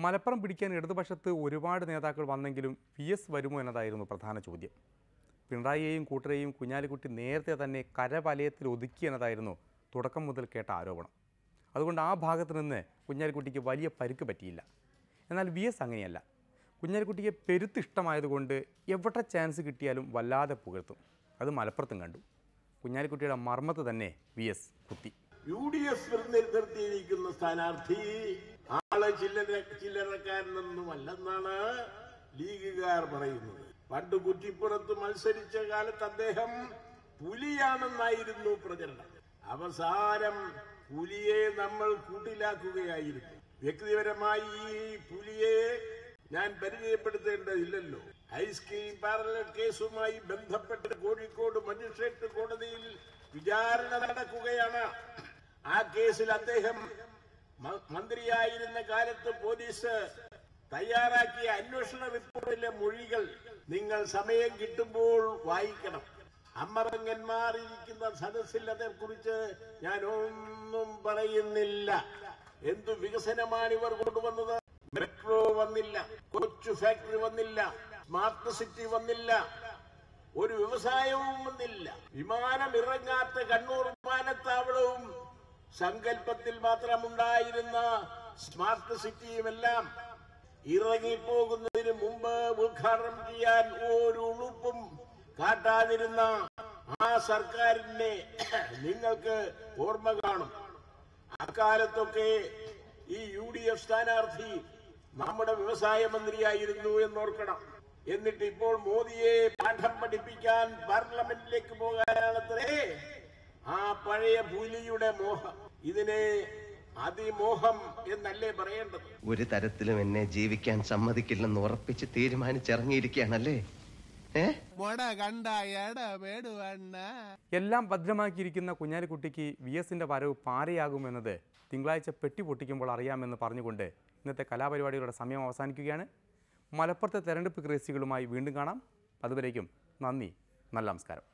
മലപ്പുറം പിടിക്കാൻ ഇടതുപക്ഷത്ത് ഒരുപാട് നേതാക്കൾ വന്നെങ്കിലും PS വരുമോ എന്നതായിരുന്നു പ്രധാന ചോദ്യം. പിണറായിയെയും കൂട്ടരെയും കുഞ്ഞാലിക്കുട്ടി നേരത്തെ തന്നെ കരവലയത്തിൽ ഒതുക്കി എന്നതായിരുന്നു തുടക്കം മുതൽ കേട്ട ആരോപണം. അതുകൊണ്ട് ആ ഭാഗത്ത് നിന്ന് കുഞ്ഞാലിക്കുട്ടിക്ക് വലിയ പരിക്ക് പറ്റിയില്ല. എന്നാൽ VS അങ്ങനെയല്ല. കുഞ്ഞാലിക്കുട്ടിക്ക് പെരുത്ത് ഇഷ്ടമായതുകൊണ്ട് എവിടെ ചാൻസ് കിട്ടിയാലും വല്ലാതെ പുകഴ്ത്തും. അത് മലപ്പുറത്തും കണ്ടു. കുഞ്ഞാലിക്കുട്ടിയുടെ മർമ്മത്ത് തന്നെ VS കുത്തി. UDF നിർത്തിയിരിക്കുന്ന സ്ഥാനാർത്ഥി ആള് ചില്ലറക്കാരനൊന്നുമല്ലെന്നാണ് ലീഗുകാർ പറയുന്നത്. പണ്ട് കുറ്റിപ്പുറത്ത് മത്സരിച്ച കാലത്ത് അദ്ദേഹം പുലിയാണെന്നായിരുന്നു പ്രചരണം. അവസാനം പുലിയെ നമ്മൾ കൂട്ടിലാക്കുകയായിരുന്നു. വ്യക്തിപരമായി ഈ പുലിയെ ഞാൻ പരിചയപ്പെടുത്തേണ്ടതില്ലല്ലോ. ഐസ്ക്രീം പാർലർ കേസുമായി ബന്ധപ്പെട്ട് കോഴിക്കോട് മജിസ്ട്രേറ്റ് കോടതിയിൽ വിചാരണ നടക്കുകയാണ്. ആ കേസിൽ അദ്ദേഹം മന്ത്രിയായിരുന്ന കാലത്ത് പോലീസ് തയ്യാറാക്കിയ അന്വേഷണ റിപ്പോർട്ടിലെ മൊഴികൾ നിങ്ങൾ സമയം കിട്ടുമ്പോൾ വായിക്കണം. അമ്മറങ്ങന്മാർ ഇരിക്കുന്ന സദസ്സിൽ അതേക്കുറിച്ച് ഞാൻ ഒന്നും പറയുന്നില്ല. എന്തു വികസനമാണ് ഇവർ കൊണ്ടുവന്നത്? മെട്രോ വന്നില്ല, കൊച്ചു ഫാക്ടറി വന്നില്ല, സ്മാർട്ട് സിറ്റി വന്നില്ല, ഒരു വ്യവസായവും വന്നില്ല. വിമാനം ഇറങ്ങാത്ത കണ്ണൂർ വിമാനത്താവളവും സങ്കല്പത്തിൽ മാത്രമുണ്ടായിരുന്ന സ്മാർട്ട് സിറ്റിയുമെല്ലാം ഇറങ്ങിപ്പോകുന്നതിന് മുമ്പ് ഉദ്ഘാടനം ചെയ്യാൻ ഒരു ഉളുപ്പും കാട്ടാതിരുന്ന ആ സർക്കാരിനെ നിങ്ങൾക്ക് ഓർമ്മ കാണും. അക്കാലത്തൊക്കെ ഈ UDF സ്ഥാനാർത്ഥി നമ്മുടെ വ്യവസായ മന്ത്രിയായിരുന്നു എന്നോർക്കണം. എന്നിട്ട് ഇപ്പോൾ മോദിയെ പാഠം പഠിപ്പിക്കാൻ പാർലമെന്റിലേക്ക് പോകാനാണത്രേ ആ പഴയ പുലിയുടെ മോഹം. ഇതിനെ അതിമോഹം എന്നല്ലേ പറയേണ്ടത്? ഒരു തരത്തിലും എന്നെ ജീവിക്കാൻ സമ്മതിക്കില്ലെന്ന് ഉറപ്പിച്ച് തീരുമാനിച്ചിറങ്ങിയിരിക്കുകയാണല്ലേ. എല്ലാം ഭദ്രമാക്കിയിരിക്കുന്ന കുഞ്ഞാലിക്കുട്ടിക്ക് VSന്റെ വരവ് പാരയാകുമെന്നത് തിങ്കളാഴ്ച പെട്ടി പൊട്ടിക്കുമ്പോൾ അറിയാമെന്ന് പറഞ്ഞുകൊണ്ട് ഇന്നത്തെ കലാപരിപാടികളുടെ സമയം അവസാനിക്കുകയാണ്. മലപ്പുറത്തെ തെരഞ്ഞെടുപ്പ് ക്രേസികളുമായി വീണ്ടും കാണാം. അതുവരേക്കും നന്ദി, നല്ല നമസ്കാരം.